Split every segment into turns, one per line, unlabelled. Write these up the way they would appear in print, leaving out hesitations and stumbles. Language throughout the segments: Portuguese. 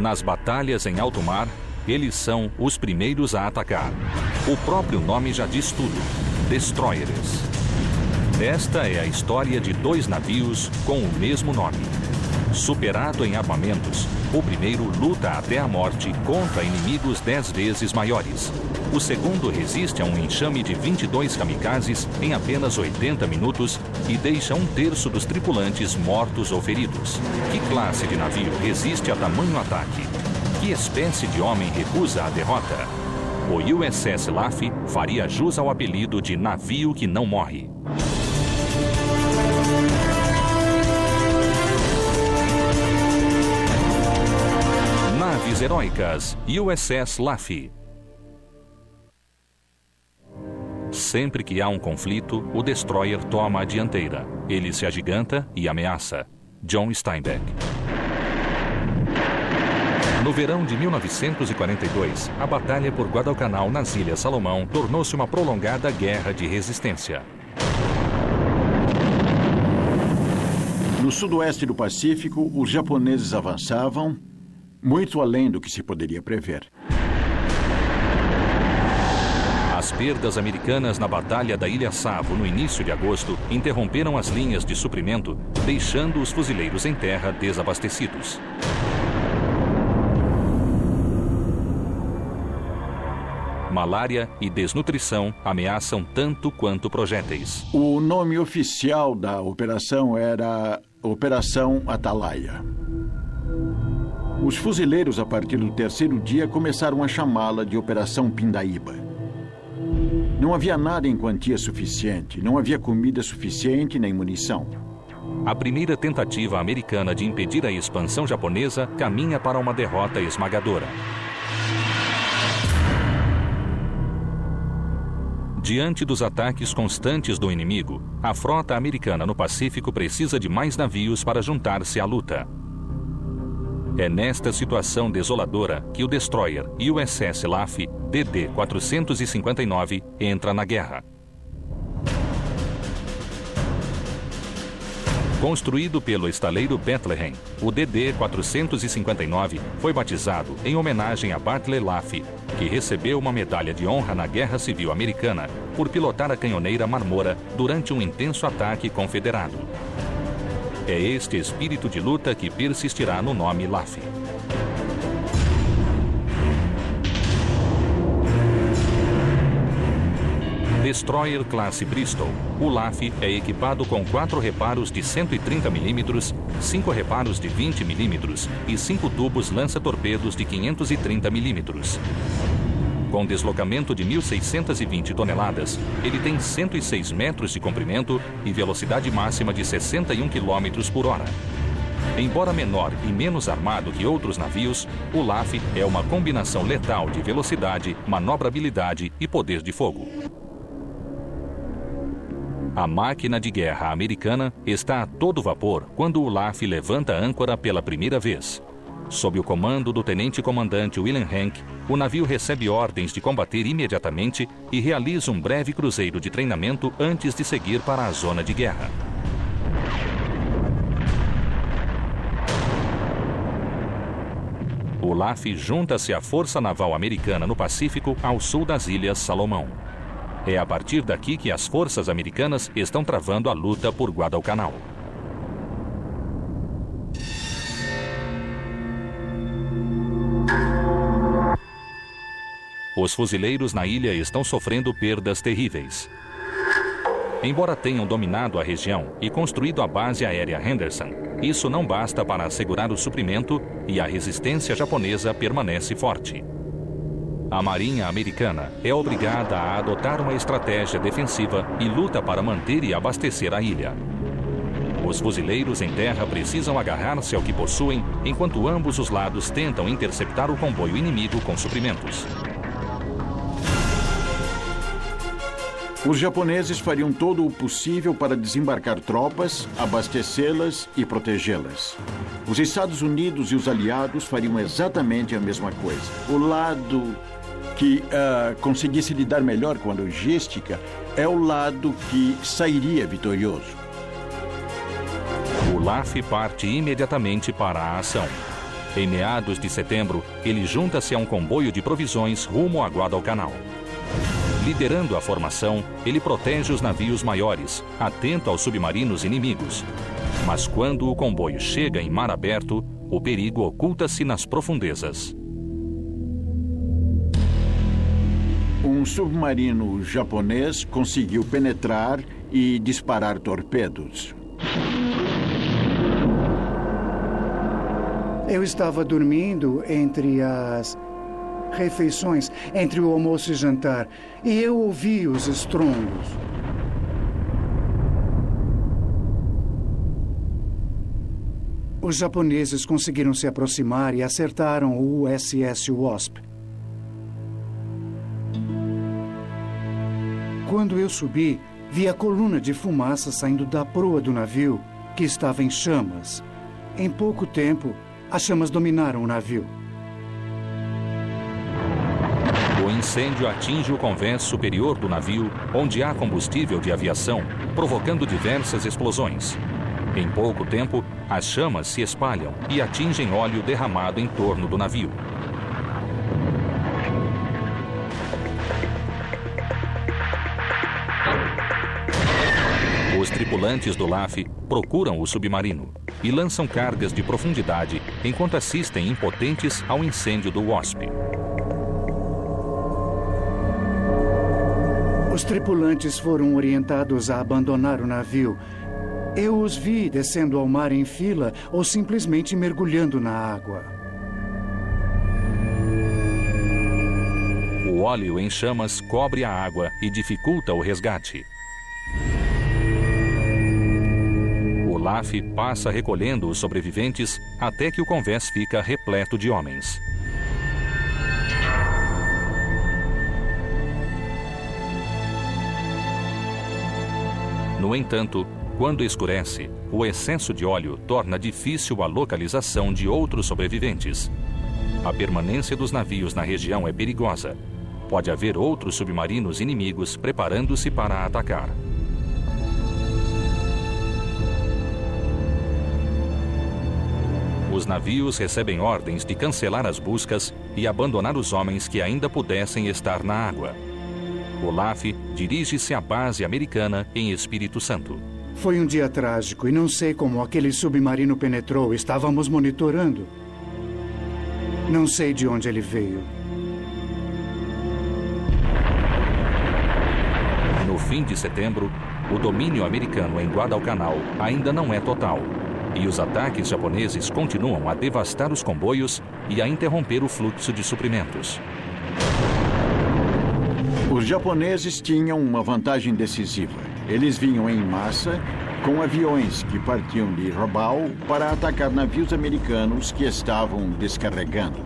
Nas batalhas em alto mar, eles são os primeiros a atacar. O próprio nome já diz tudo: destroyers. Esta é a história de dois navios com o mesmo nome. Superado em armamentos, o primeiro luta até a morte contra inimigos 10 vezes maiores. O segundo resiste a um enxame de 22 kamikazes em apenas 80 minutos e deixa 1/3 dos tripulantes mortos ou feridos. Que classe de navio resiste a tamanho ataque? Que espécie de homem recusa a derrota? O USS Laffey faria jus ao apelido de navio que não morre. Naves heróicas, USS Laffey. Sempre que há um conflito, o destroyer toma a dianteira. Ele se agiganta e ameaça. John Steinbeck. No verão de 1942, a batalha por Guadalcanal nas Ilhas Salomão tornou-se uma prolongada guerra de resistência.
No sudoeste do Pacífico, os japoneses avançavam muito além do que se poderia prever.
As perdas americanas na Batalha da Ilha Savo no início de agosto interromperam as linhas de suprimento, deixando os fuzileiros em terra desabastecidos. Malária e desnutrição ameaçam tanto quanto projéteis.
O nome oficial da operação era Operação Atalaia. Os fuzileiros, a partir do 3º dia, começaram a chamá-la de Operação Pindaíba. Não havia nada em quantia suficiente, não havia comida suficiente nem munição.
A primeira tentativa americana de impedir a expansão japonesa caminha para uma derrota esmagadora. Diante dos ataques constantes do inimigo, a frota americana no Pacífico precisa de mais navios para juntar-se à luta. É nesta situação desoladora que o destroyer USS Laffey DD-459 entra na guerra. Construído pelo estaleiro Bethlehem, o DD-459 foi batizado em homenagem a Bartley Laffey, que recebeu uma medalha de honra na Guerra Civil Americana por pilotar a canhoneira Marmora durante um intenso ataque confederado. É este espírito de luta que persistirá no nome Laffey. Destroyer classe Bristol, o Laffey é equipado com 4 reparos de 130 mm, 5 reparos de 20 mm e 5 tubos lança-torpedos de 530 mm. Com deslocamento de 1.620 toneladas, ele tem 106 metros de comprimento e velocidade máxima de 61 km por hora. Embora menor e menos armado que outros navios, o Laffey é uma combinação letal de velocidade, manobrabilidade e poder de fogo. A máquina de guerra americana está a todo vapor quando o Laffey levanta a âncora pela primeira vez. Sob o comando do tenente-comandante William Hank, o navio recebe ordens de combater imediatamente e realiza um breve cruzeiro de treinamento antes de seguir para a zona de guerra. O Laffey junta-se à Força Naval Americana no Pacífico ao sul das Ilhas Salomão. É a partir daqui que as forças americanas estão travando a luta por Guadalcanal. Os fuzileiros na ilha estão sofrendo perdas terríveis. Embora tenham dominado a região e construído a base aérea Henderson, isso não basta para assegurar o suprimento e a resistência japonesa permanece forte. A Marinha Americana é obrigada a adotar uma estratégia defensiva e luta para manter e abastecer a ilha. Os fuzileiros em terra precisam agarrar-se ao que possuem, enquanto ambos os lados tentam interceptar o comboio inimigo com suprimentos.
Os japoneses fariam todo o possível para desembarcar tropas, abastecê-las e protegê-las. Os Estados Unidos e os aliados fariam exatamente a mesma coisa. O lado que conseguisse lidar melhor com a logística é o lado que sairia vitorioso.
O Laffey parte imediatamente para a ação. Em meados de setembro, ele junta-se a um comboio de provisões rumo a Guadalcanal. Liderando a formação, ele protege os navios maiores, atento aos submarinos inimigos. Mas quando o comboio chega em mar aberto, o perigo oculta-se nas profundezas.
Um submarino japonês conseguiu penetrar e disparar torpedos.
Eu estava dormindo entre as refeições, entre o almoço e jantar, e eu ouvi os estrondos. Os japoneses conseguiram se aproximar e acertaram o USS Wasp. Quando eu subi, vi a coluna de fumaça saindo da proa do navio, que estava em chamas. Em pouco tempo, as chamas dominaram o navio.
O incêndio atinge o convés superior do navio, onde há combustível de aviação, provocando diversas explosões. Em pouco tempo, as chamas se espalham e atingem óleo derramado em torno do navio. Os tripulantes do LAF procuram o submarino e lançam cargas de profundidade enquanto assistem impotentes ao incêndio do Wasp.
Os tripulantes foram orientados a abandonar o navio. Eu os vi descendo ao mar em fila ou simplesmente mergulhando na água.
O óleo em chamas cobre a água e dificulta o resgate. O LAF passa recolhendo os sobreviventes até que o convés fica repleto de homens. No entanto, quando escurece, o excesso de óleo torna difícil a localização de outros sobreviventes. A permanência dos navios na região é perigosa. Pode haver outros submarinos inimigos preparando-se para atacar. Os navios recebem ordens de cancelar as buscas e abandonar os homens que ainda pudessem estar na água. O LAF dirige-se à base americana em Espírito Santo.
Foi um dia trágico e não sei como aquele submarino penetrou. Estávamos monitorando. Não sei de onde ele veio.
No fim de setembro, o domínio americano em Guadalcanal ainda não é total. E os ataques japoneses continuam a devastar os comboios e a interromper o fluxo de suprimentos.
Os japoneses tinham uma vantagem decisiva. Eles vinham em massa com aviões que partiam de Rabaul para atacar navios americanos que estavam descarregando.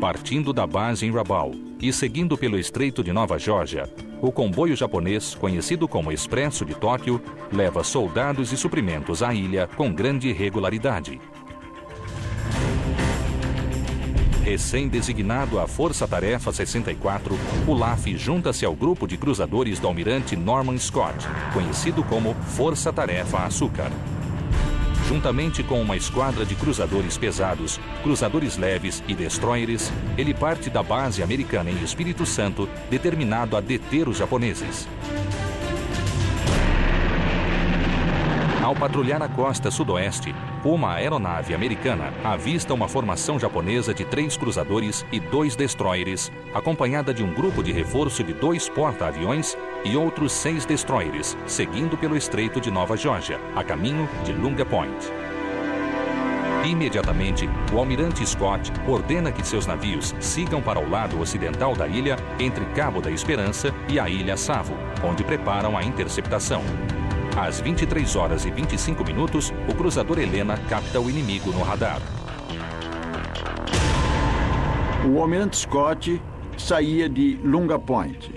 Partindo da base em Rabaul e seguindo pelo Estreito de Nova Geórgia, o comboio japonês, conhecido como Expresso de Tóquio, leva soldados e suprimentos à ilha com grande regularidade. Recém-designado à Força Tarefa 64, o LAF junta-se ao grupo de cruzadores do almirante Norman Scott, conhecido como Força Tarefa Açúcar. Juntamente com uma esquadra de cruzadores pesados, cruzadores leves e destroyers, ele parte da base americana em Espírito Santo, determinado a deter os japoneses. Ao patrulhar a costa sudoeste, uma aeronave americana avista uma formação japonesa de 3 cruzadores e 2 destroyers, acompanhada de um grupo de reforço de 2 porta-aviões e outros 6 destroyers, seguindo pelo Estreito de Nova Geórgia, a caminho de Lunga Point. Imediatamente, o almirante Scott ordena que seus navios sigam para o lado ocidental da ilha, entre Cabo da Esperança e a Ilha Savo, onde preparam a interceptação. Às 23 horas e 25 minutos, o cruzador Helena capta o inimigo no radar.
O almirante Scott saía de Lunga Point.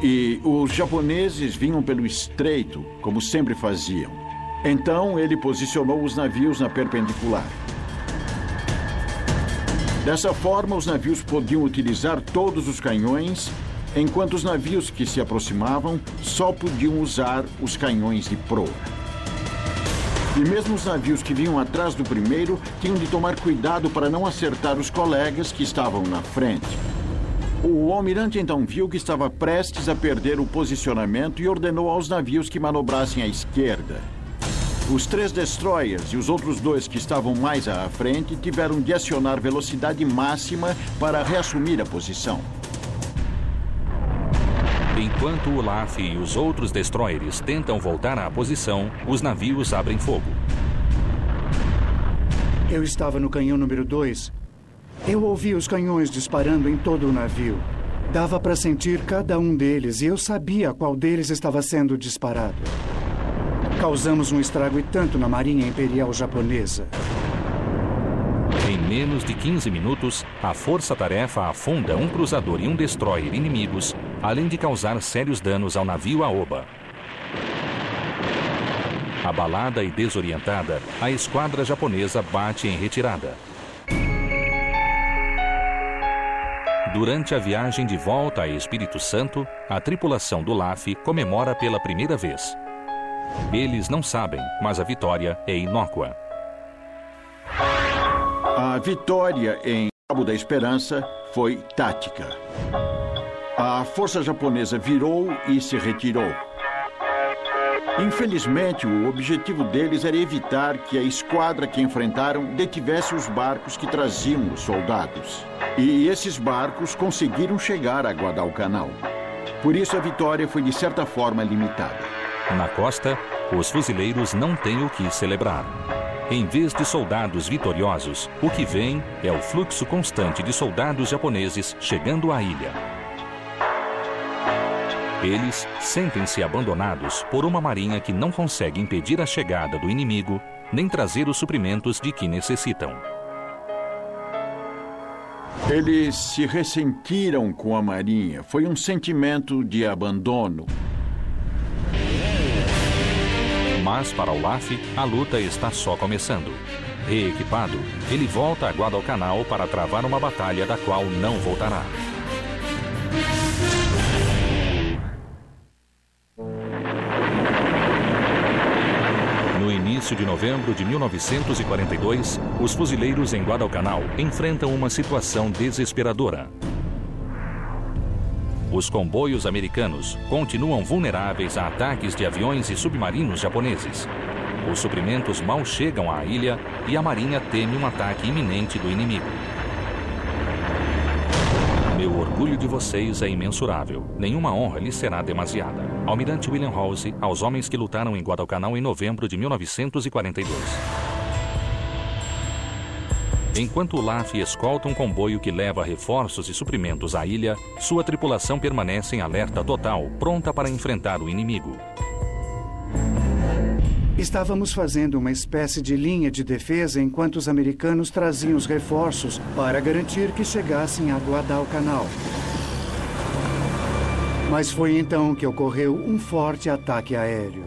E os japoneses vinham pelo estreito, como sempre faziam. Então, ele posicionou os navios na perpendicular. Dessa forma, os navios podiam utilizar todos os canhões, enquanto os navios que se aproximavam só podiam usar os canhões de proa. E mesmo os navios que vinham atrás do primeiro tinham de tomar cuidado para não acertar os colegas que estavam na frente. O almirante então viu que estava prestes a perder o posicionamento e ordenou aos navios que manobrassem à esquerda. Os 3 destroyers e os outros 2 que estavam mais à frente tiveram de acionar velocidade máxima para reassumir a posição.
Enquanto o Olaf e os outros destroyers tentam voltar à posição, os navios abrem fogo.
Eu estava no canhão número 2. Eu ouvi os canhões disparando em todo o navio. Dava para sentir cada um deles e eu sabia qual deles estava sendo disparado. Causamos um estrago e tanto na Marinha Imperial Japonesa.
Em menos de 15 minutos, a força-tarefa afunda um cruzador e um destroyer inimigos, além de causar sérios danos ao navio Aoba. Abalada e desorientada, a esquadra japonesa bate em retirada. Durante a viagem de volta a Espírito Santo, a tripulação do Olaf comemora pela primeira vez. Eles não sabem, mas a vitória é inócua.
A vitória em Cabo da Esperança foi tática. A força japonesa virou e se retirou. Infelizmente, o objetivo deles era evitar que a esquadra que enfrentaram detivesse os barcos que traziam os soldados. E esses barcos conseguiram chegar a Guadalcanal. Por isso, a vitória foi, de certa forma, limitada.
Na costa, os fuzileiros não têm o que celebrar. Em vez de soldados vitoriosos, o que vem é o fluxo constante de soldados japoneses chegando à ilha. Eles sentem-se abandonados por uma marinha que não consegue impedir a chegada do inimigo, nem trazer os suprimentos de que necessitam.
Eles se ressentiram com a marinha. Foi um sentimento de abandono.
Mas para Olaf, a luta está só começando. Reequipado, ele volta a Guadalcanal para travar uma batalha da qual não voltará. No início de novembro de 1942, os fuzileiros em Guadalcanal enfrentam uma situação desesperadora. Os comboios americanos continuam vulneráveis a ataques de aviões e submarinos japoneses. Os suprimentos mal chegam à ilha e a marinha teme um ataque iminente do inimigo. Meu orgulho de vocês é imensurável. Nenhuma honra lhe será demasiada. Almirante William Halsey, aos homens que lutaram em Guadalcanal em novembro de 1942. Enquanto o Olaf escolta um comboio que leva reforços e suprimentos à ilha, sua tripulação permanece em alerta total, pronta para enfrentar o inimigo.
Estávamos fazendo uma espécie de linha de defesa enquanto os americanos traziam os reforços para garantir que chegassem a Guadalcanal. Mas foi então que ocorreu um forte ataque aéreo.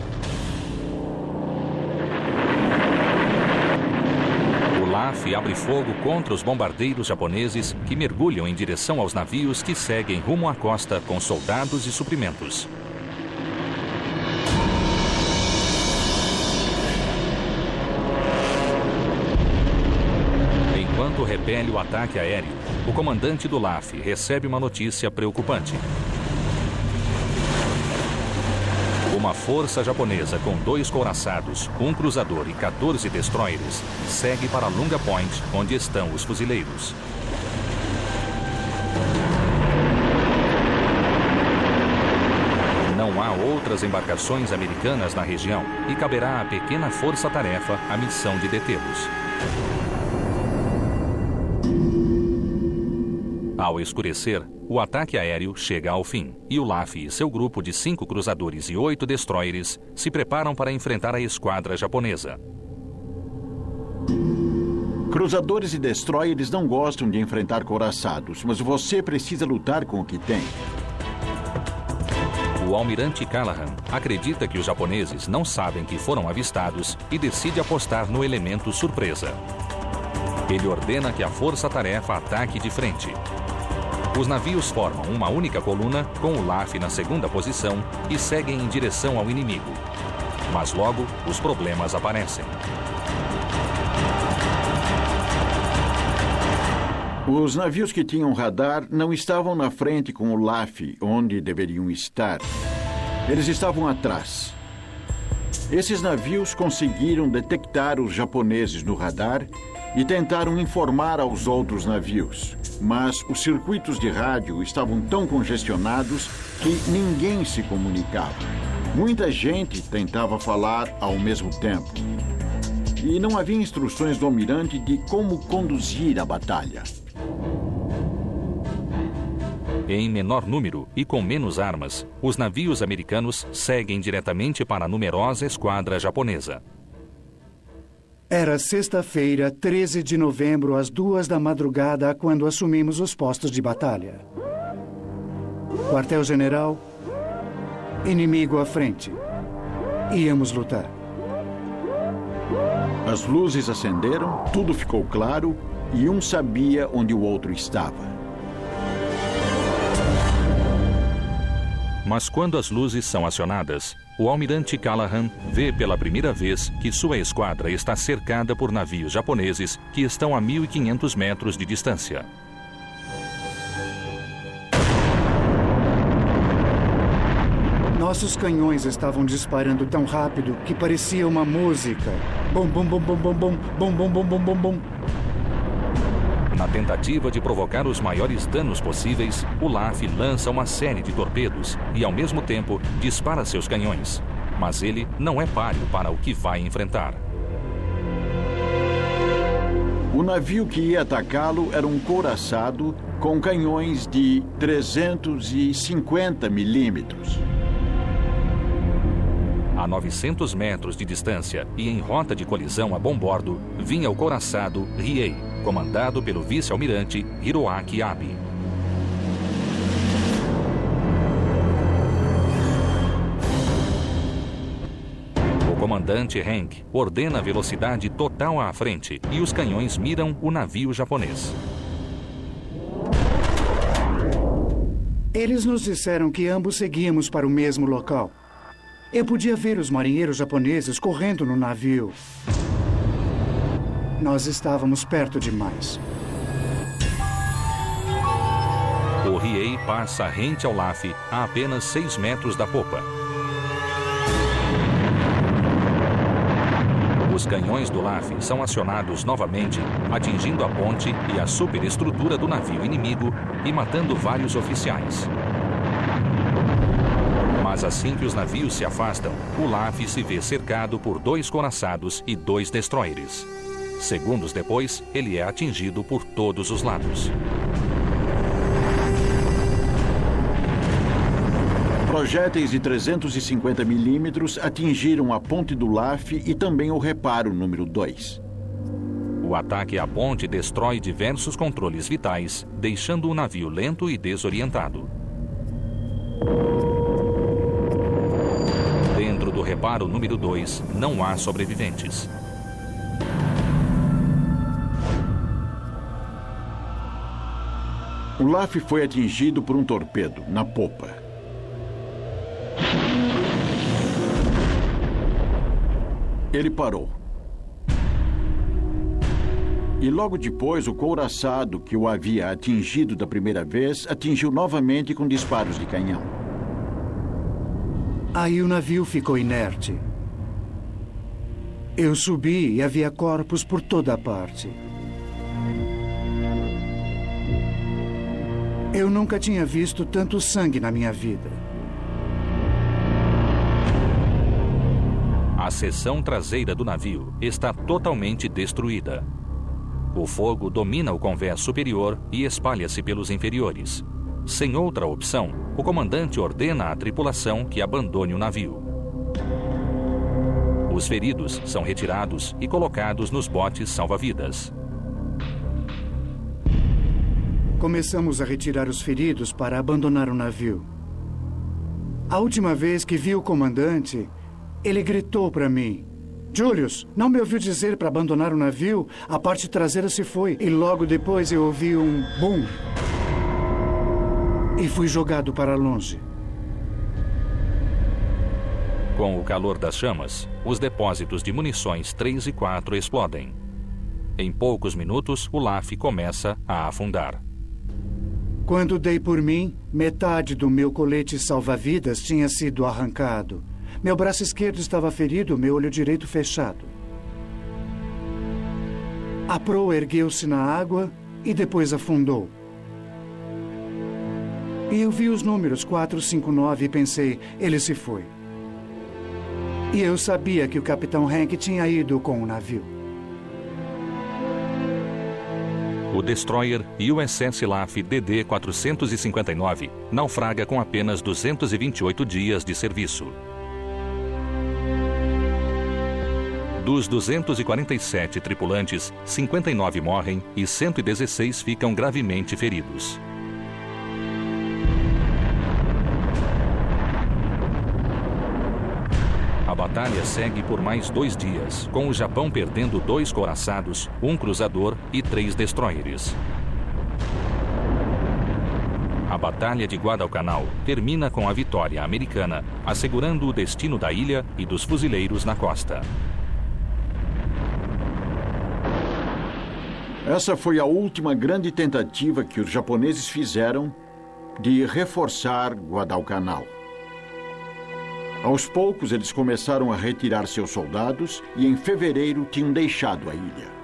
Olaf abre fogo contra os bombardeiros japoneses que mergulham em direção aos navios que seguem rumo à costa com soldados e suprimentos. Enquanto repele o ataque aéreo, o comandante do Olaf recebe uma notícia preocupante. Uma força japonesa com 2 couraçados, um cruzador e 14 destroyers segue para Lunga Point, onde estão os fuzileiros. Não há outras embarcações americanas na região e caberá à pequena força-tarefa a missão de detê-los. Ao escurecer, o ataque aéreo chega ao fim e Olaf e seu grupo de 5 cruzadores e 8 destroyers se preparam para enfrentar a esquadra japonesa.
Cruzadores e destroyers não gostam de enfrentar couraçados, mas você precisa lutar com o que tem.
O almirante Callahan acredita que os japoneses não sabem que foram avistados e decide apostar no elemento surpresa. Ele ordena que a força-tarefa ataque de frente. Os navios formam uma única coluna, com o Olaf na segunda posição, e seguem em direção ao inimigo. Mas logo, os problemas aparecem.
Os navios que tinham radar não estavam na frente com o LAF, onde deveriam estar. Eles estavam atrás. Esses navios conseguiram detectar os japoneses no radar e tentaram informar aos outros navios. Mas os circuitos de rádio estavam tão congestionados que ninguém se comunicava. Muita gente tentava falar ao mesmo tempo. E não havia instruções do almirante de como conduzir a batalha.
Em menor número e com menos armas, os navios americanos seguem diretamente para a numerosa esquadra japonesa.
Era sexta-feira, 13 de novembro, às 2 da madrugada, quando assumimos os postos de batalha. Quartel-general, inimigo à frente. Íamos lutar.
As luzes acenderam, tudo ficou claro e um sabia onde o outro estava.
Mas quando as luzes são acionadas, o almirante Callahan vê pela primeira vez que sua esquadra está cercada por navios japoneses que estão a 1.500 metros de distância.
Nossos canhões estavam disparando tão rápido que parecia uma música. Bom, bom, bom, bom, bom, bom, bom, bom, bom, bom, bom, bom.
Na tentativa de provocar os maiores danos possíveis, o LAF lança uma série de torpedos e, ao mesmo tempo, dispara seus canhões. Mas ele não é páreo para o que vai enfrentar.
O navio que ia atacá-lo era um couraçado com canhões de 350 milímetros.
A 900 metros de distância e em rota de colisão a bombordo, vinha o couraçado Riei, comandado pelo vice-almirante Hiroaki Abe. O comandante Hank ordena velocidade total à frente e os canhões miram o navio japonês.
Eles nos disseram que ambos seguíamos para o mesmo local. Eu podia ver os marinheiros japoneses correndo no navio. Nós estávamos perto demais.
O Riei passa rente ao LAF a apenas 6 metros da popa. Os canhões do LAF são acionados novamente, atingindo a ponte e a superestrutura do navio inimigo e matando vários oficiais. Mas assim que os navios se afastam, o LAF se vê cercado por 2 couraçados e 2 destroyers. Segundos depois, ele é atingido por todos os lados.
Projéteis de 350 milímetros atingiram a ponte do LAF e também o reparo número 2.
O ataque à ponte destrói diversos controles vitais, deixando o navio lento e desorientado. Dentro do reparo número 2, não há sobreviventes.
O LAF foi atingido por um torpedo na popa. Ele parou. E logo depois, o couraçado que o havia atingido da primeira vez atingiu novamente com disparos de canhão.
Aí o navio ficou inerte. Eu subi e havia corpos por toda a parte. Eu nunca tinha visto tanto sangue na minha vida.
A seção traseira do navio está totalmente destruída. O fogo domina o convés superior e espalha-se pelos inferiores. Sem outra opção, o comandante ordena à tripulação que abandone o navio. Os feridos são retirados e colocados nos botes salva-vidas.
Começamos a retirar os feridos para abandonar o navio. A última vez que vi o comandante, ele gritou para mim: "Julius, não me ouviu dizer para abandonar o navio? A parte traseira se foi." E logo depois eu ouvi um bum. E fui jogado para longe.
Com o calor das chamas, os depósitos de munições 3 e 4 explodem. Em poucos minutos, o LAF começa a afundar.
Quando dei por mim, metade do meu colete salva-vidas tinha sido arrancado. Meu braço esquerdo estava ferido, meu olho direito fechado. A proa ergueu-se na água e depois afundou. E eu vi os números 459 e pensei, ele se foi. E eu sabia que o capitão Hank tinha ido com o navio.
O destroyer USS LAF DD-459 naufraga com apenas 228 dias de serviço. Dos 247 tripulantes, 59 morrem e 116 ficam gravemente feridos. A batalha segue por mais 2 dias, com o Japão perdendo 2 couraçados, 1 cruzador e 3 destroyers. A Batalha de Guadalcanal termina com a vitória americana, assegurando o destino da ilha e dos fuzileiros na costa.
Essa foi a última grande tentativa que os japoneses fizeram de reforçar Guadalcanal. Aos poucos, eles começaram a retirar seus soldados e, em fevereiro, tinham deixado a ilha.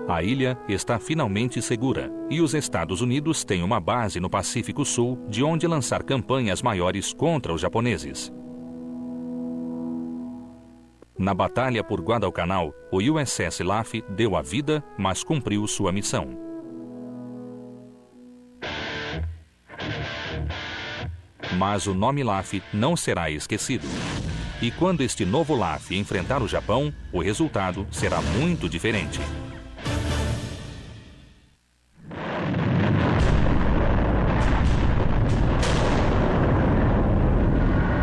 A ilha está finalmente segura e os Estados Unidos têm uma base no Pacífico Sul de onde lançar campanhas maiores contra os japoneses. Na batalha por Guadalcanal, o USS LAF deu a vida, mas cumpriu sua missão. Mas o nome LAF não será esquecido. E quando este novo LAF enfrentar o Japão, o resultado será muito diferente.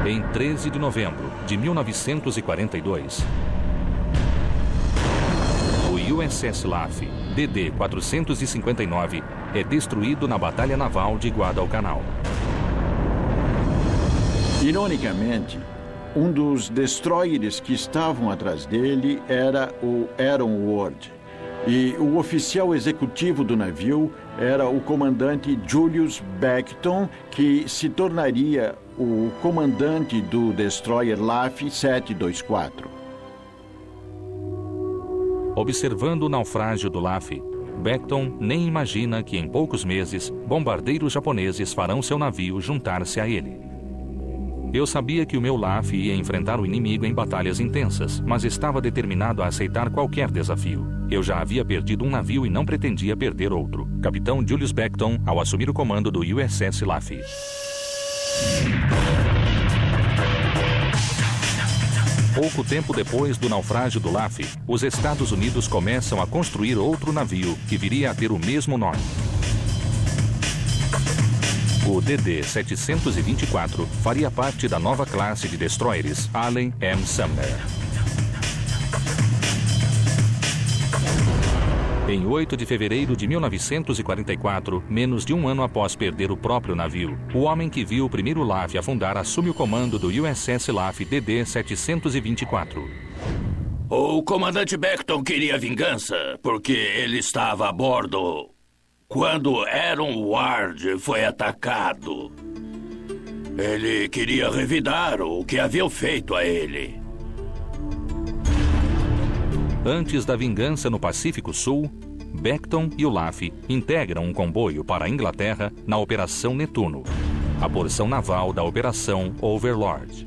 Em 13 de novembro de 1942, o USS LAF DD-459 é destruído na Batalha Naval de Guadalcanal.
Ironicamente, um dos destroyers que estavam atrás dele era o Aaron Ward. E o oficial executivo do navio era o comandante Julius Beckton, que se tornaria o comandante do destroyer LAF 724.
Observando o naufrágio do LAF, Beckton nem imagina que em poucos meses, bombardeiros japoneses farão seu navio juntar-se a ele. Eu sabia que o meu LAF ia enfrentar o inimigo em batalhas intensas, mas estava determinado a aceitar qualquer desafio. Eu já havia perdido um navio e não pretendia perder outro. Capitão Julius Beckton, ao assumir o comando do USS LAF. Pouco tempo depois do naufrágio do LAF, os Estados Unidos começam a construir outro navio que viria a ter o mesmo nome. O DD-724 faria parte da nova classe de destroyers Allen M. Sumner. Em 8 de fevereiro de 1944, menos de um ano após perder o próprio navio, o homem que viu o primeiro LAF afundar assume o comando do USS LAF DD-724.
O comandante Beckton queria vingança, porque ele estava a bordo quando Aaron Ward foi atacado. Ele queria revidar o que haviam feito a ele.
Antes da vingança no Pacífico Sul, Beckton e o LAF integram um comboio para a Inglaterra na Operação Netuno, a porção naval da Operação Overlord.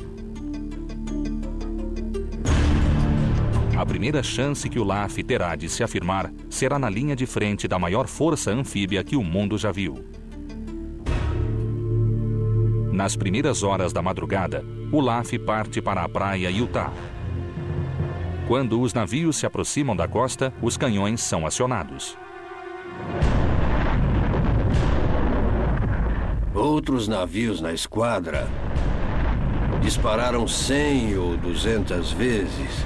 A primeira chance que o LAF terá de se afirmar será na linha de frente da maior força anfíbia que o mundo já viu. Nas primeiras horas da madrugada, o LAF parte para a praia Utah. Quando os navios se aproximam da costa, os canhões são acionados.
Outros navios na esquadra dispararam 100 ou 200 vezes.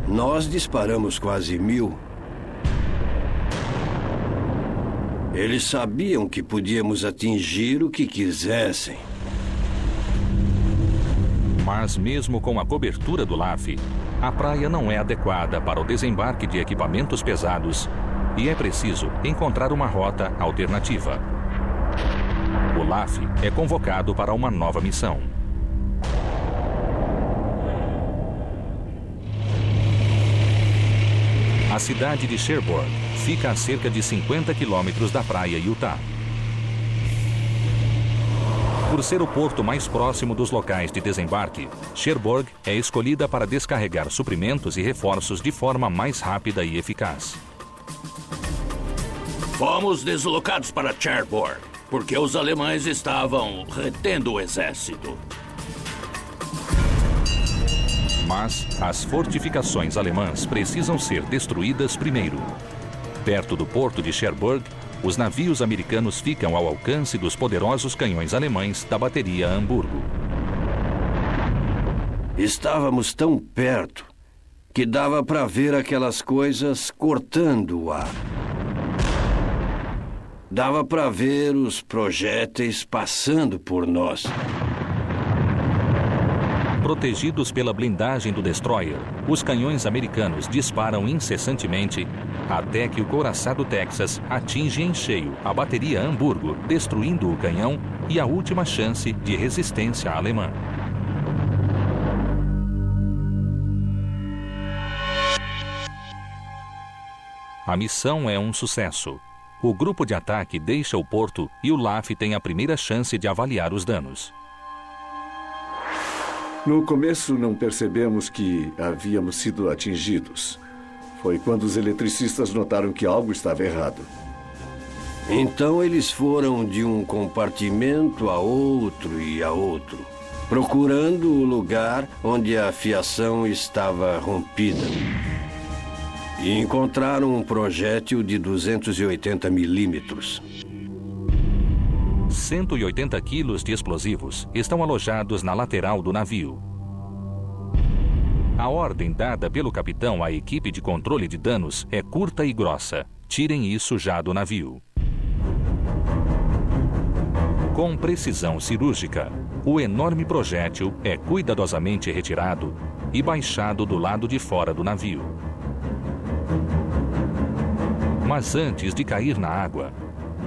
Nós disparamos quase 1000.
Eles sabiam que podíamos atingir o que quisessem.
Mas mesmo com a cobertura do LAF, a praia não é adequada para o desembarque de equipamentos pesados e é preciso encontrar uma rota alternativa. O LAF é convocado para uma nova missão. A cidade de Cherbourg fica a cerca de 50 quilômetros da praia Utah. Por ser o porto mais próximo dos locais de desembarque, Cherbourg é escolhida para descarregar suprimentos e reforços de forma mais rápida e eficaz.
Fomos deslocados para Cherbourg, porque os alemães estavam retendo o exército.
Mas as fortificações alemãs precisam ser destruídas primeiro. Perto do porto de Cherbourg, os navios americanos ficam ao alcance dos poderosos canhões alemães da bateria Hamburgo.
Estávamos tão perto que dava para ver aquelas coisas cortando o ar. Dava para ver os projéteis passando por nós.
Protegidos pela blindagem do destroyer, os canhões americanos disparam incessantemente até que o couraçado Texas atinge em cheio a bateria Hamburgo, destruindo o canhão e a última chance de resistência alemã. A missão é um sucesso. O grupo de ataque deixa o porto e o LAF tem a primeira chance de avaliar os danos.
No começo não percebemos que havíamos sido atingidos. Foi quando os eletricistas notaram que algo estava errado.
Então eles foram de um compartimento a outro e a outro, procurando o lugar onde a fiação estava rompida. E encontraram um projétil de 280 milímetros.
180 quilos de explosivos estão alojados na lateral do navio. A ordem dada pelo capitão à equipe de controle de danos é curta e grossa. Tirem isso já do navio. Com precisão cirúrgica, o enorme projétil é cuidadosamente retirado e baixado do lado de fora do navio. Mas antes de cair na água,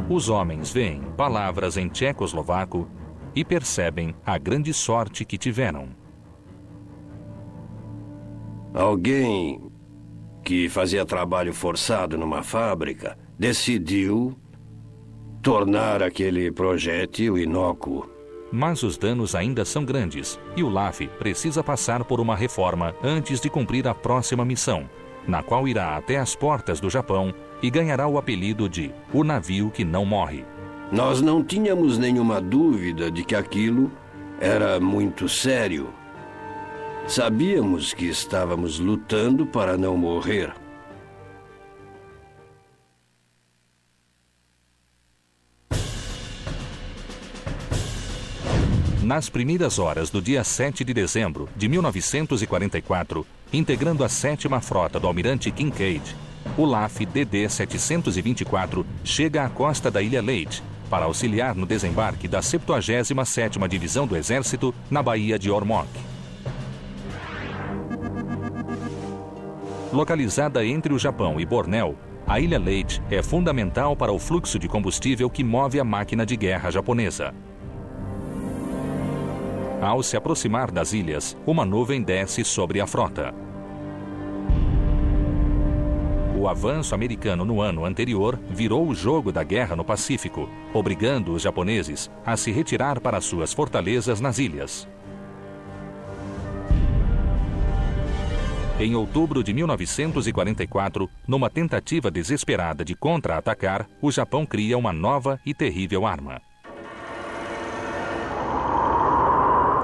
os homens veem palavras em tchecoslovaco e percebem a grande sorte que tiveram.
Alguém que fazia trabalho forçado numa fábrica decidiu tornar aquele projétil inócuo.
Mas os danos ainda são grandes e o LAF precisa passar por uma reforma antes de cumprir a próxima missão, na qual irá até as portas do Japão e ganhará o apelido de O Navio que Não Morre.
Nós não tínhamos nenhuma dúvida de que aquilo era muito sério. Sabíamos que estávamos lutando para não morrer.
Nas primeiras horas do dia 7 de dezembro de 1944, integrando a 7ª Frota do almirante Kincaid, o LAF DD-724 chega à costa da Ilha Leyte para auxiliar no desembarque da 77ª Divisão do Exército na Baía de Ormoc. Localizada entre o Japão e Bornéu, a Ilha Leyte é fundamental para o fluxo de combustível que move a máquina de guerra japonesa. Ao se aproximar das ilhas, uma nuvem desce sobre a frota. O avanço americano no ano anterior virou o jogo da guerra no Pacífico, obrigando os japoneses a se retirar para suas fortalezas nas ilhas. Em outubro de 1944, numa tentativa desesperada de contra-atacar, o Japão cria uma nova e terrível arma.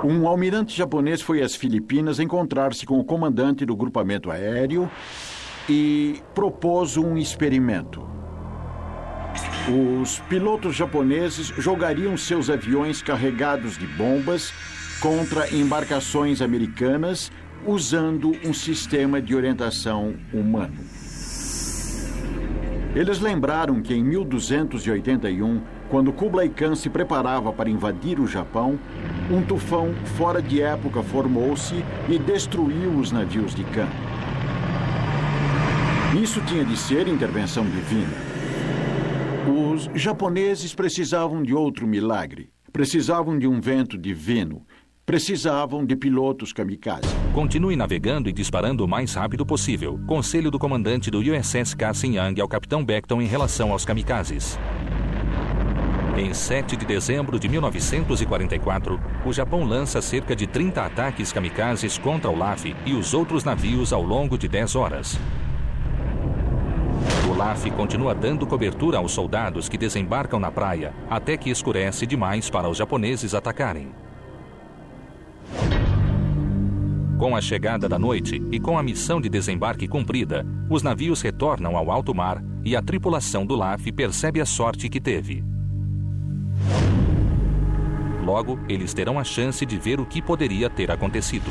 Um almirante japonês foi às Filipinas encontrar-se com o comandante do grupamento aéreo e propôs um experimento. Os pilotos japoneses jogariam seus aviões carregados de bombas contra embarcações americanas usando um sistema de orientação humano. Eles lembraram que em 1281, quando Kublai Khan se preparava para invadir o Japão, um tufão fora de época formou-se e destruiu os navios de Khan. Isso tinha de ser intervenção divina. Os japoneses precisavam de outro milagre. Precisavam de um vento divino. Precisavam de pilotos kamikaze.
Continue navegando e disparando o mais rápido possível. Conselho do comandante do USS Cassin Young ao capitão Beckton em relação aos kamikazes. Em 7 de dezembro de 1944, o Japão lança cerca de 30 ataques kamikazes contra o LAF e os outros navios ao longo de 10 horas. O LAF continua dando cobertura aos soldados que desembarcam na praia, até que escurece demais para os japoneses atacarem. Com a chegada da noite e com a missão de desembarque cumprida, os navios retornam ao alto mar e a tripulação do LAF percebe a sorte que teve. Logo, eles terão a chance de ver o que poderia ter acontecido.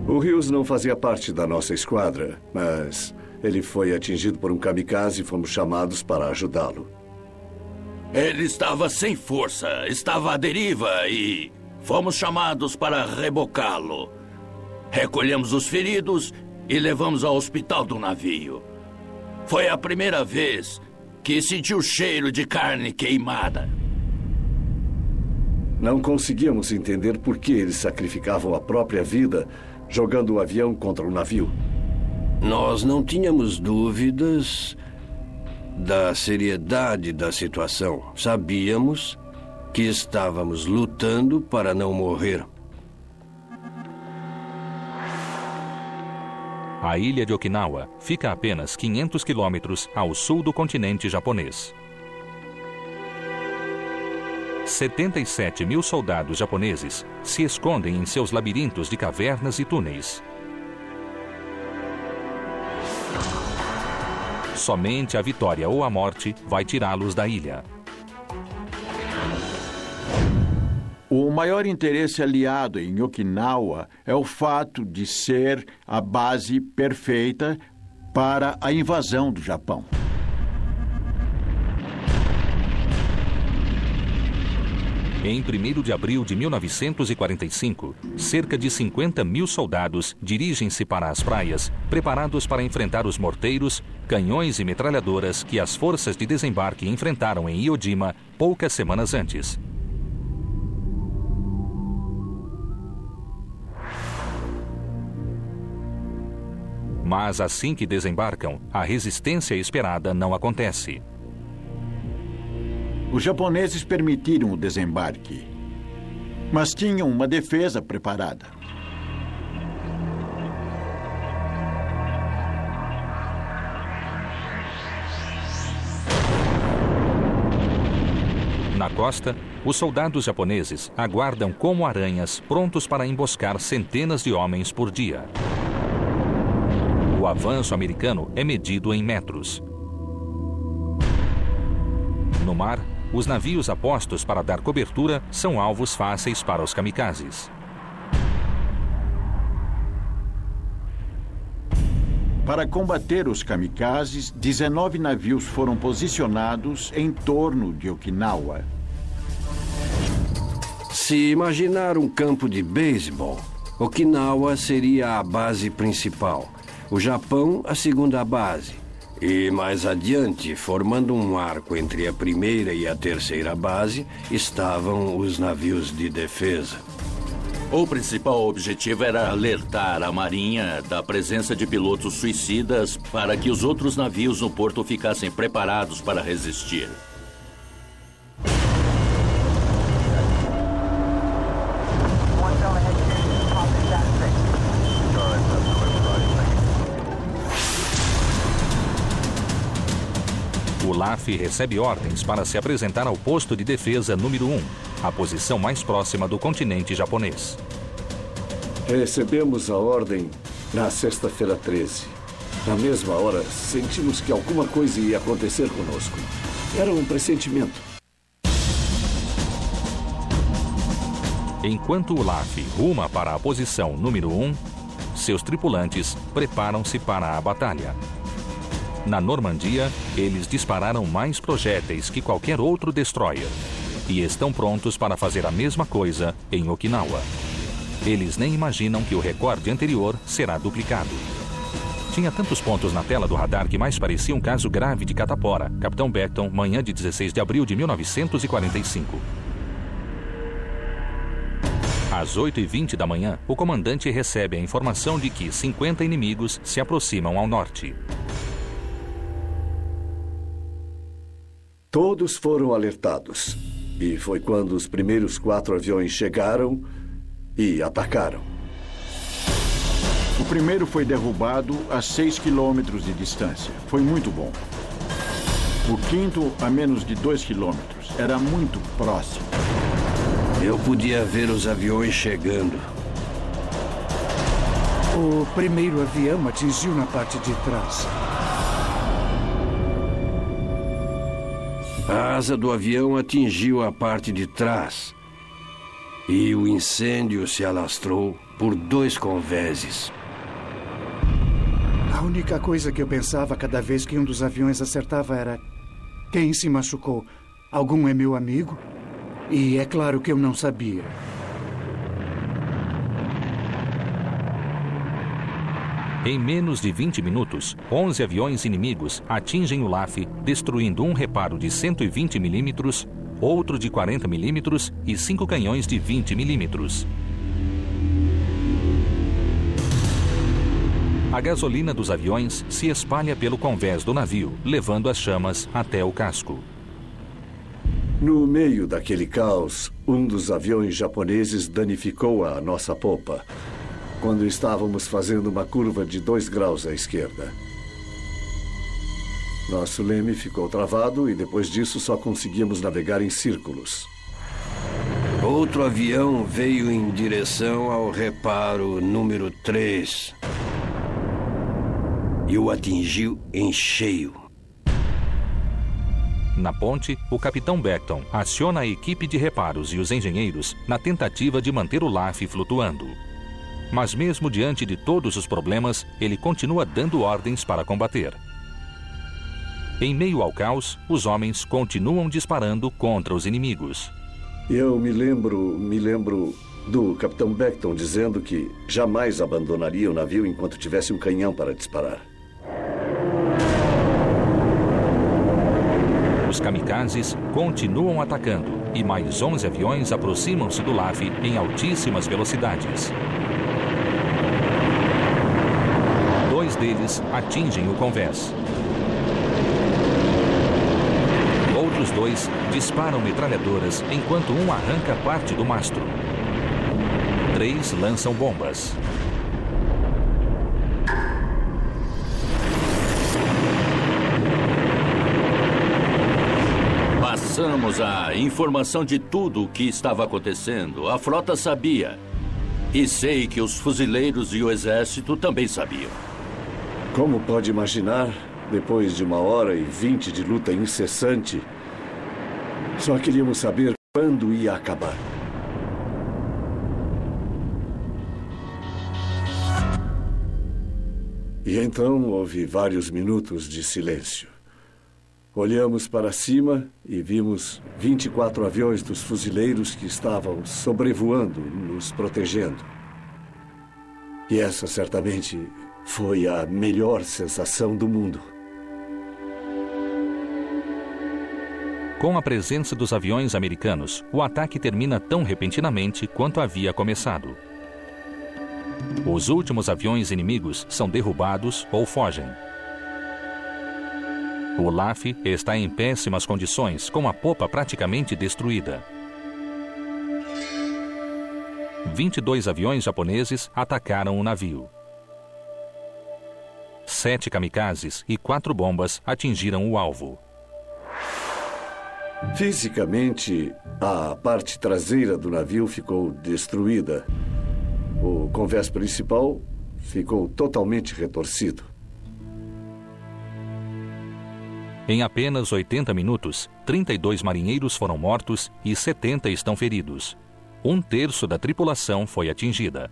O Hughes não fazia parte da nossa esquadra, mas ele foi atingido por um kamikaze e fomos chamados para ajudá-lo.
Ele estava sem força, estava à deriva e fomos chamados para rebocá-lo. Recolhemos os feridos e levamos ao hospital do navio. Foi a primeira vez que senti o cheiro de carne queimada.
Não conseguíamos entender por que eles sacrificavam a própria vida jogando o avião contra o navio.
Nós não tínhamos dúvidas da seriedade da situação. Sabíamos que estávamos lutando para não morrer.
A ilha de Okinawa fica a apenas 500 quilômetros ao sul do continente japonês. 77 mil soldados japoneses se escondem em seus labirintos de cavernas e túneis. Somente a vitória ou a morte vai tirá-los da ilha.
O maior interesse aliado em Okinawa é o fato de ser a base perfeita para a invasão do Japão.
Em 1º de abril de 1945, cerca de 50 mil soldados dirigem-se para as praias, preparados para enfrentar os morteiros, canhões e metralhadoras que as forças de desembarque enfrentaram em Iwo Jima poucas semanas antes. Mas assim que desembarcam, a resistência esperada não acontece.
Os japoneses permitiram o desembarque, mas tinham uma defesa preparada.
Na costa, os soldados japoneses aguardam como aranhas, prontos para emboscar centenas de homens por dia. O avanço americano é medido em metros. No mar, os navios apostos para dar cobertura são alvos fáceis para os kamikazes.
Para combater os kamikazes, 19 navios foram posicionados em torno de Okinawa.
Se imaginar um campo de beisebol, Okinawa seria a base principal, o Japão a segunda base. E mais adiante, formando um arco entre a primeira e a terceira base, estavam os navios de defesa.
O principal objetivo era alertar a Marinha da presença de pilotos suicidas para que os outros navios no porto ficassem preparados para resistir.
O LAF recebe ordens para se apresentar ao posto de defesa número 1, a posição mais próxima do continente japonês.
Recebemos a ordem na sexta-feira 13. Na mesma hora, sentimos que alguma coisa ia acontecer conosco. Era um pressentimento.
Enquanto o LAF ruma para a posição número 1, seus tripulantes preparam-se para a batalha. Na Normandia, eles dispararam mais projéteis que qualquer outro destroyer e estão prontos para fazer a mesma coisa em Okinawa. Eles nem imaginam que o recorde anterior será duplicado. Tinha tantos pontos na tela do radar que mais parecia um caso grave de catapora. Capitão Beckton, manhã de 16 de abril de 1945. Às 8h20 da manhã, o comandante recebe a informação de que 50 inimigos se aproximam ao norte.
Todos foram alertados. E foi quando os primeiros 4 aviões chegaram e atacaram.
O primeiro foi derrubado a 6 quilômetros de distância. Foi muito bom. O quinto a menos de 2 quilômetros. Era muito próximo.
Eu podia ver os aviões chegando.
O primeiro avião atingiu na parte de trás.
A asa do avião atingiu a parte de trás. E o incêndio se alastrou por 2 convéses.
A única coisa que eu pensava cada vez que um dos aviões acertava era: quem se machucou? Algum é meu amigo? E é claro que eu não sabia.
Em menos de 20 minutos, 11 aviões inimigos atingem o LAF, destruindo um reparo de 120 milímetros, outro de 40 milímetros e 5 canhões de 20 milímetros. A gasolina dos aviões se espalha pelo convés do navio, levando as chamas até o casco.
No meio daquele caos, um dos aviões japoneses danificou a nossa popa, quando estávamos fazendo uma curva de 2 graus à esquerda. Nosso leme ficou travado e depois disso só conseguíamos navegar em círculos.
Outro avião veio em direção ao reparo número 3 e o atingiu em cheio.
Na ponte, o capitão Beckton aciona a equipe de reparos e os engenheiros na tentativa de manter o LAF flutuando. Mas mesmo diante de todos os problemas, ele continua dando ordens para combater. Em meio ao caos, os homens continuam disparando contra os inimigos.
Eu me lembro do capitão Beckton dizendo que jamais abandonaria o navio enquanto tivesse um canhão para disparar.
Os kamikazes continuam atacando e mais 11 aviões aproximam-se do LAF em altíssimas velocidades. 2 deles atingem o convés. Outros 2 disparam metralhadoras enquanto um arranca parte do mastro. 3 lançam bombas.
Passamos a informação de tudo o que estava acontecendo. A frota sabia. E sei que os fuzileiros e o exército também sabiam.
Como pode imaginar, depois de 1h20 de luta incessante, só queríamos saber quando ia acabar. E então houve vários minutos de silêncio. Olhamos para cima e vimos 24 aviões dos fuzileiros que estavam sobrevoando, nos protegendo. E essa certamente foi a melhor sensação do mundo.
Com a presença dos aviões americanos, o ataque termina tão repentinamente quanto havia começado. Os últimos aviões inimigos são derrubados ou fogem. O LAF está em péssimas condições, com a popa praticamente destruída. 22 aviões japoneses atacaram o navio. 7 kamikazes e 4 bombas atingiram o alvo.
Fisicamente, a parte traseira do navio ficou destruída. O convés principal ficou totalmente retorcido.
Em apenas 80 minutos, 32 marinheiros foram mortos e 70 estão feridos. 1/3 da tripulação foi atingida.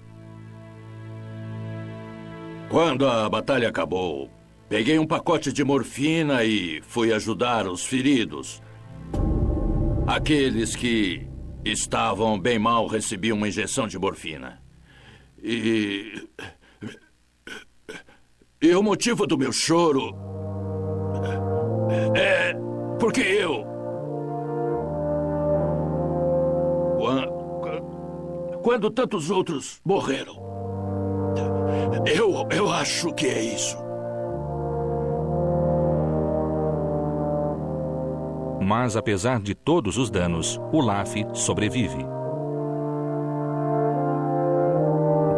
Quando a batalha acabou, peguei um pacote de morfina e fui ajudar os feridos. Aqueles que estavam bem mal recebiam uma injeção de morfina. E o motivo do meu choro é porque quando tantos outros morreram, eu acho que é isso.
Mas, apesar de todos os danos, o LAF sobrevive.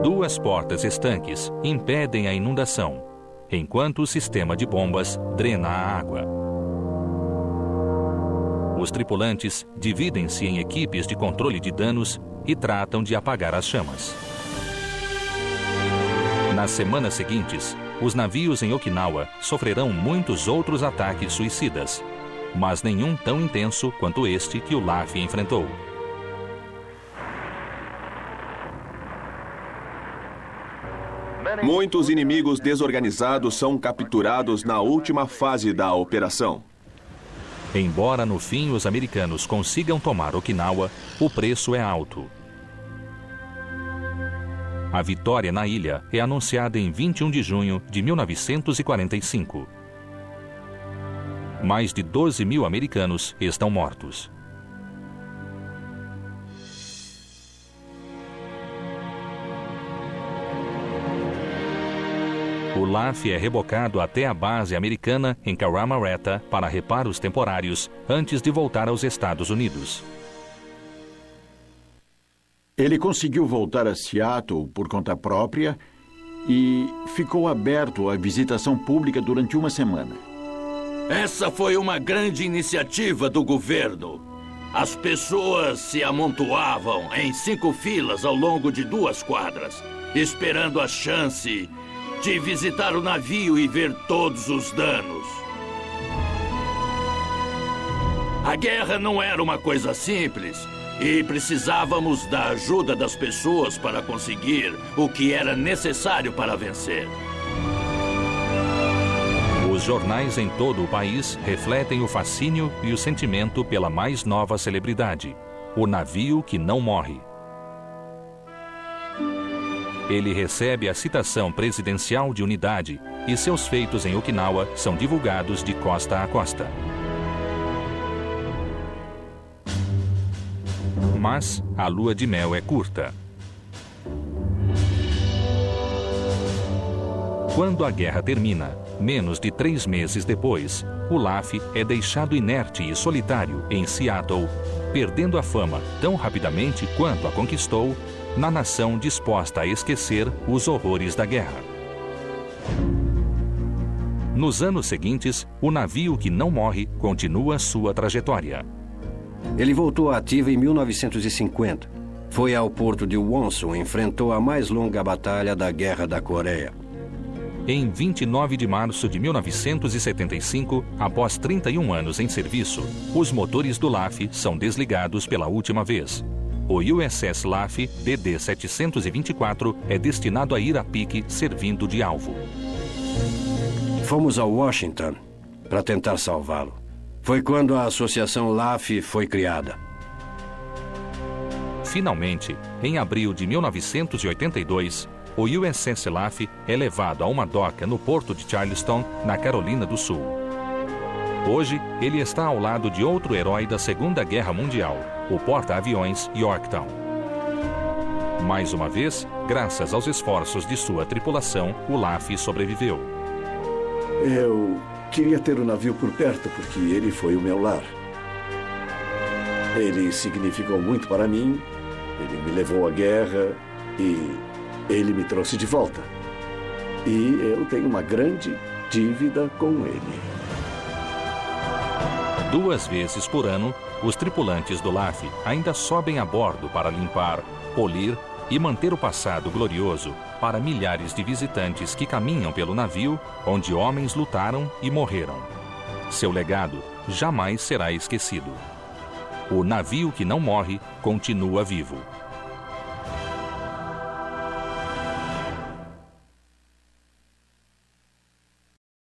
2 portas estanques impedem a inundação, enquanto o sistema de bombas drena a água. Os tripulantes dividem-se em equipes de controle de danos e tratam de apagar as chamas. Nas semanas seguintes, os navios em Okinawa sofrerão muitos outros ataques suicidas, mas nenhum tão intenso quanto este que o LAF enfrentou.
Muitos inimigos desorganizados são capturados na última fase da operação.
Embora no fim os americanos consigam tomar Okinawa, o preço é alto. A vitória na ilha é anunciada em 21 de junho de 1945. Mais de 12 mil americanos estão mortos. O LAF é rebocado até a base americana em Karamaretta para reparos temporários antes de voltar aos Estados Unidos.
Ele conseguiu voltar a Seattle por conta própria e ficou aberto à visitação pública durante uma semana.
Essa foi uma grande iniciativa do governo. As pessoas se amontoavam em 5 filas ao longo de 2 quadras, esperando a chance de visitar o navio e ver todos os danos. A guerra não era uma coisa simples e precisávamos da ajuda das pessoas para conseguir o que era necessário para vencer.
Os jornais em todo o país refletem o fascínio e o sentimento pela mais nova celebridade, o navio que não morre. Ele recebe a citação presidencial de unidade e seus feitos em Okinawa são divulgados de costa a costa. Mas a lua de mel é curta. Quando a guerra termina, menos de 3 meses depois, o LAF é deixado inerte e solitário em Seattle, perdendo a fama tão rapidamente quanto a conquistou, na nação disposta a esquecer os horrores da guerra. Nos anos seguintes, o navio que não morre continua sua trajetória.
Ele voltou à ativa em 1950. Foi ao porto de Wonsan e enfrentou a mais longa batalha da Guerra da Coreia.
Em 29 de março de 1975, após 31 anos em serviço, os motores do LAF são desligados pela última vez. O USS LAF DD-724 é destinado a ir a pique servindo de alvo.
Fomos a Washington para tentar salvá-lo. Foi quando a Associação LAF foi criada.
Finalmente, em abril de 1982, o USS LAF é levado a uma doca no porto de Charleston, na Carolina do Sul. Hoje, ele está ao lado de outro herói da Segunda Guerra Mundial, o porta-aviões Yorktown. Mais uma vez, graças aos esforços de sua tripulação, o LAF sobreviveu.
Eu queria ter o navio por perto porque ele foi o meu lar. Ele significou muito para mim, ele me levou à guerra e ele me trouxe de volta. E eu tenho uma grande dívida com ele.
2 vezes por ano, os tripulantes do LAF ainda sobem a bordo para limpar, polir e manter o passado glorioso para milhares de visitantes que caminham pelo navio onde homens lutaram e morreram. Seu legado jamais será esquecido. O navio que não morre continua vivo.